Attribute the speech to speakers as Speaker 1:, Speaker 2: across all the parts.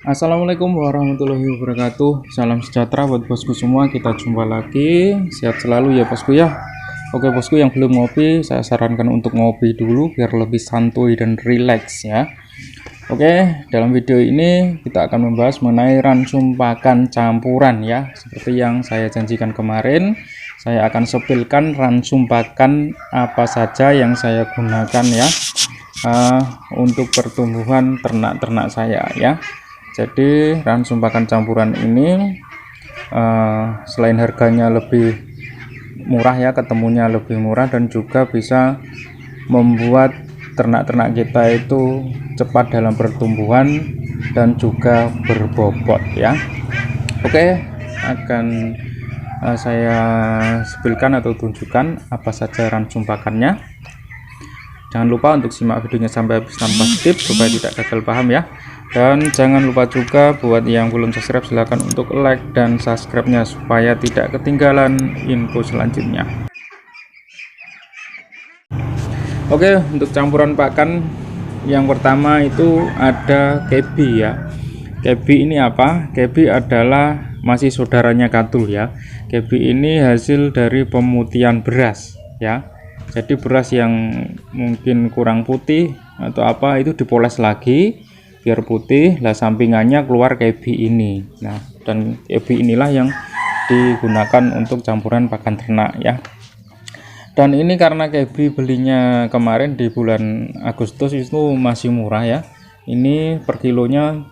Speaker 1: Assalamualaikum warahmatullahi wabarakatuh. Salam sejahtera buat bosku semua. Kita jumpa lagi. Sehat selalu ya bosku ya. Oke bosku, yang belum ngopi saya sarankan untuk ngopi dulu biar lebih santuy dan rileks ya. Oke, dalam video ini kita akan membahas mengenai ransum pakan campuran ya. Seperti yang saya janjikan kemarin, saya akan sepilkan ransum pakan apa saja yang saya gunakan ya, untuk pertumbuhan ternak-ternak saya ya. Jadi ransum pakan campuran ini selain harganya lebih murah ya, ketemunya lebih murah, dan juga bisa membuat ternak-ternak kita itu cepat dalam pertumbuhan dan juga berbobot ya. Oke, akan saya sepilkan atau tunjukkan apa saja ransum pakannya. Jangan lupa untuk simak videonya sampai habis tanpa skip supaya tidak gagal paham ya. Dan jangan lupa juga buat yang belum subscribe, silahkan untuk like dan subscribe-nya supaya tidak ketinggalan info selanjutnya. Oke, untuk campuran pakan yang pertama itu ada kebi ya. Kebi ini apa? Kebi adalah masih saudaranya katul ya. Kebi ini hasil dari pemutihan beras ya. Jadi beras yang mungkin kurang putih atau apa itu dipoles lagi biar putih, lah sampingannya keluar kebi ini. Nah, dan kebi inilah yang digunakan untuk campuran pakan ternak ya. Dan ini karena kebi belinya kemarin di bulan Agustus itu masih murah ya. Ini per kilonya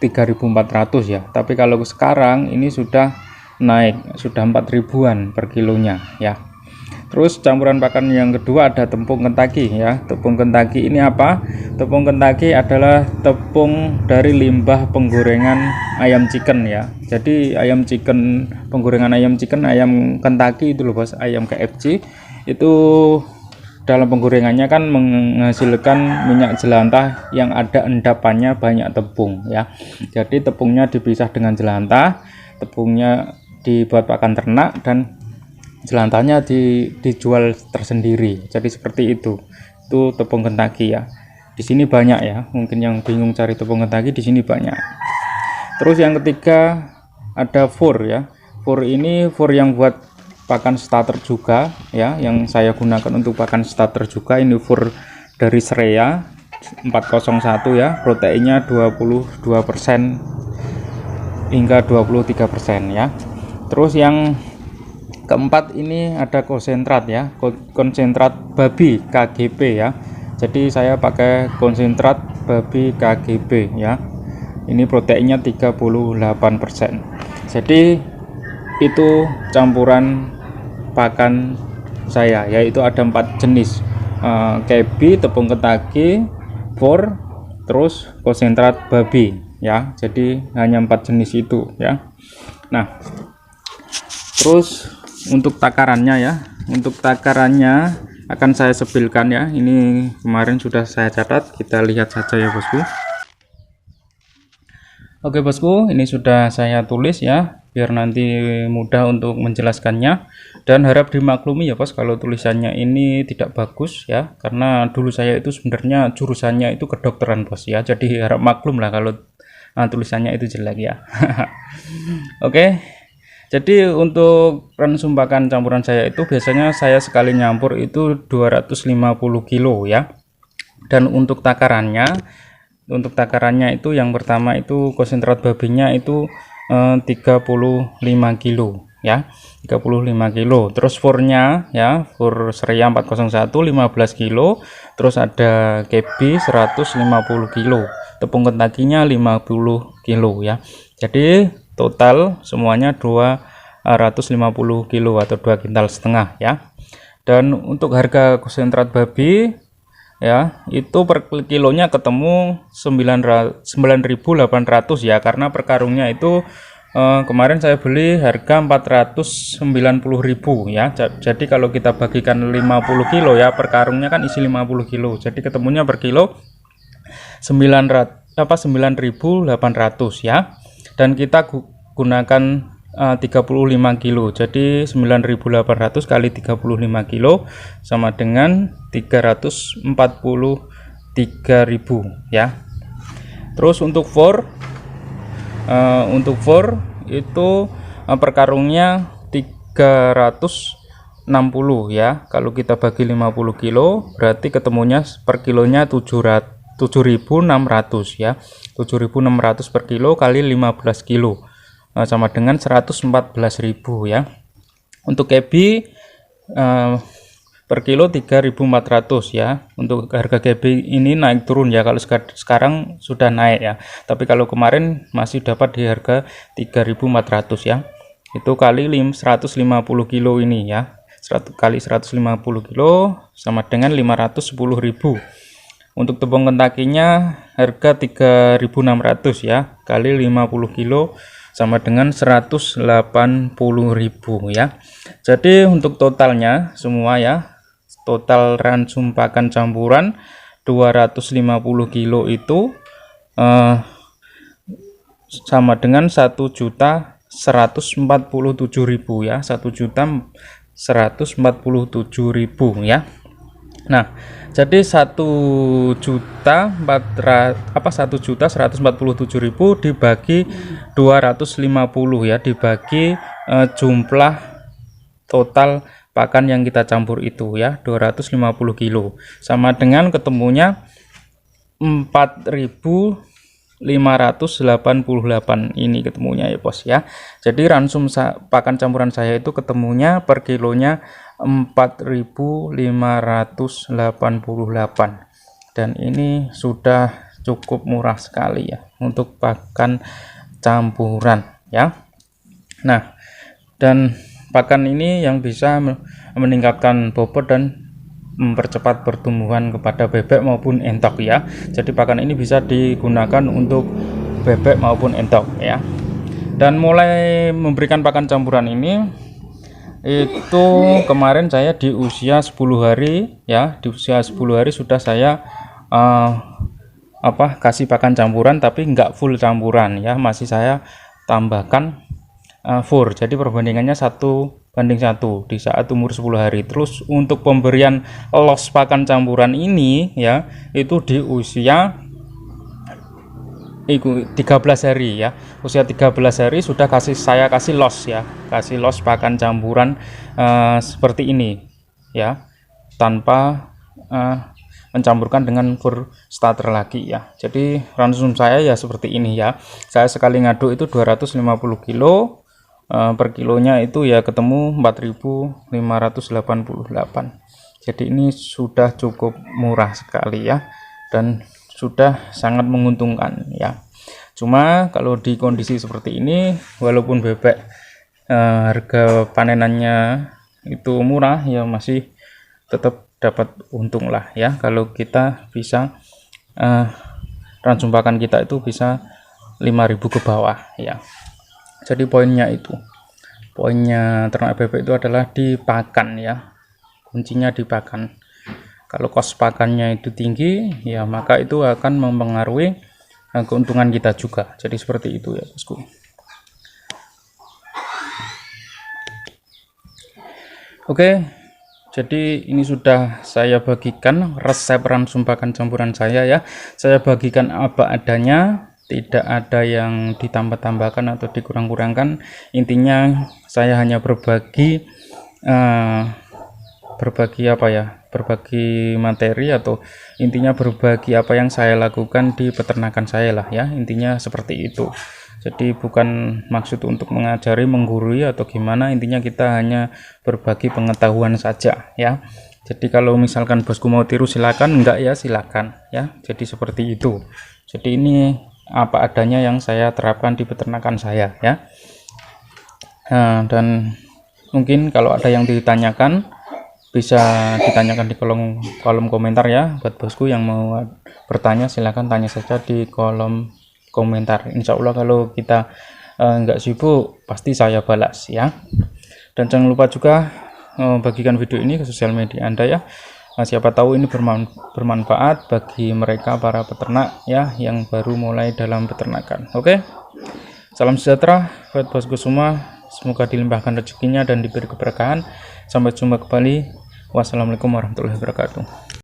Speaker 1: 3.400 ya. Tapi kalau sekarang ini sudah naik, sudah 4.000-an per kilonya ya. Terus campuran pakan yang kedua ada tepung Kentucky ya. Tepung Kentucky ini apa? Tepung Kentucky adalah tepung dari limbah penggorengan ayam chicken ya. Jadi ayam chicken, penggorengan ayam chicken, ayam Kentucky itu loh bos, ayam KFC itu dalam penggorengannya kan menghasilkan minyak jelantah yang ada endapannya banyak tepung ya. Jadi tepungnya dipisah dengan jelantah, tepungnya dibuat pakan ternak, dan jelantahnya dijual tersendiri. Jadi seperti itu tepung Kentucky ya. Di sini banyak ya, mungkin yang bingung cari tepung Kentucky di sini banyak. Terus yang ketiga ada fur ya. Fur ini fur yang buat pakan starter juga ya, yang saya gunakan untuk pakan starter juga. Ini fur dari Shreya 401 ya, proteinnya 22% hingga 23% ya. Terus yang keempat ini ada konsentrat ya, konsentrat babi KGP ya. Jadi saya pakai konsentrat babi KGP ya. Ini proteinnya 38%. Jadi itu campuran pakan saya, yaitu ada 4 jenis, kebi, tepung Kentucky, fur, terus konsentrat babi ya. Jadi hanya 4 jenis itu ya. Nah, terus untuk takarannya ya, untuk takarannya akan saya sepilkan ya. Ini kemarin sudah saya catat, kita lihat saja ya bosku. Oke bosku, ini sudah saya tulis ya, biar nanti mudah untuk menjelaskannya. Dan harap dimaklumi ya bos kalau tulisannya ini tidak bagus ya, karena dulu saya itu sebenarnya jurusannya itu kedokteran bos ya. Jadi harap maklum lah kalau tulisannya itu jelek ya. Oke. Jadi untuk ransum pakan campuran saya itu biasanya saya sekali nyampur itu 250 kilo ya. Dan untuk takarannya itu yang pertama itu konsentrat babinya itu 35 kilo ya, 35 kilo. Terus furnya ya, fur Shreya 401 15 kilo. Terus ada kebi 150 kilo, tepung Kentucky-nya 50 kilo ya. Jadi total semuanya 250 kilo atau 2,5 kintal ya. Dan untuk harga konsentrat babi ya, itu per kilonya ketemu 9.800 ya, karena per karungnya itu kemarin saya beli harga 490.000 ya. Jadi kalau kita bagikan 50 kilo ya, per karungnya kan isi 50 kilo. Jadi ketemunya per kilo 9.800 ya. Dan kita gunakan 35 kilo, jadi 9.800 kali 35 kilo sama dengan 343.000 ya. Terus untuk fur Untuk for itu per karungnya 360 ya. Kalau kita bagi 50 kilo berarti ketemunya per kilonya 7.600 ya. 7.600 per kilo kali 15 kilo sama dengan 114.000 ya. Untuk kebi per kilo 3.400 ya. Untuk harga kebi ini naik turun ya, kalau sekarang sudah naik ya, tapi kalau kemarin masih dapat di harga 3.400 ya. Itu kali 150 kilo ini ya, 100 kali 150 kilo sama dengan 510.000. Untuk tepung kentakinya harga 3.600 ya, kali 50 kilo sama dengan 180.000 ya. Jadi untuk totalnya semua ya, total ransum pakan campuran 250 kilo itu sama dengan 1.147.000 ya, 1.147.000 ya. Nah, jadi 1.147.000 dibagi 250 ya, dibagi jumlah total pakan yang kita campur itu ya, 250 kilo sama dengan ketemunya 4.588 ini ketemunya ya bos ya. Jadi ransum pakan campuran saya itu ketemunya per kilonya 4.588 dan ini sudah cukup murah sekali ya untuk pakan campuran ya. Nah, dan pakan ini yang bisa meningkatkan bobot dan mempercepat pertumbuhan kepada bebek maupun entok ya. Jadi pakan ini bisa digunakan untuk bebek maupun entok ya. Dan mulai memberikan pakan campuran ini itu kemarin saya di usia 10 hari ya, di usia 10 hari sudah saya kasih pakan campuran, tapi enggak full campuran ya, masih saya tambahkan fur. Jadi perbandingannya 1:1 di saat umur 10 hari. Terus untuk pemberian los pakan campuran ini ya, itu di usia 13 hari ya. Usia 13 hari sudah saya kasih los ya, kasih los pakan campuran seperti ini ya, tanpa mencampurkan dengan fur starter lagi ya. Jadi ransum saya ya seperti ini ya. Saya sekali ngaduk itu 250 kilo, per kilonya itu ya ketemu 4.588. Jadi ini sudah cukup murah sekali ya, dan sudah sangat menguntungkan ya. Cuma kalau di kondisi seperti ini, walaupun bebek harga panenannya itu murah ya, masih tetap dapat untung lah ya, kalau kita bisa ransum pakan kita itu bisa 5.000 ke bawah ya. Jadi poinnya ternak bebek itu adalah di pakan ya, kuncinya di pakan. Kalau kos pakannya itu tinggi ya, maka itu akan mempengaruhi keuntungan kita juga. Jadi seperti itu ya bosku. Oke, jadi ini sudah saya bagikan resep ransum pakan campuran saya ya. Saya bagikan apa adanya, tidak ada yang ditambah-tambahkan atau dikurang-kurangkan. Intinya saya hanya berbagi materi, atau intinya berbagi apa yang saya lakukan di peternakan saya lah ya, intinya seperti itu. Jadi bukan maksud untuk mengajari, menggurui atau gimana, intinya kita hanya berbagi pengetahuan saja ya. Jadi kalau misalkan bosku mau tiru silakan, enggak ya silakan ya. Jadi seperti itu. Jadi ini apa adanya yang saya terapkan di peternakan saya ya. Dan mungkin kalau ada yang ditanyakan, bisa ditanyakan di kolom komentar ya. Buat bosku yang mau bertanya silahkan tanya saja di kolom komentar. Insya Allah kalau kita nggak sibuk pasti saya balas ya. Dan jangan lupa juga bagikan video ini ke sosial media Anda ya. Siapa tahu ini bermanfaat bagi mereka para peternak ya, yang baru mulai dalam peternakan. Oke, salam sejahtera buat bosku semua. Semoga dilimpahkan rezekinya dan diberi keberkahan. Sampai jumpa kembali. Wassalamualaikum warahmatullahi wabarakatuh.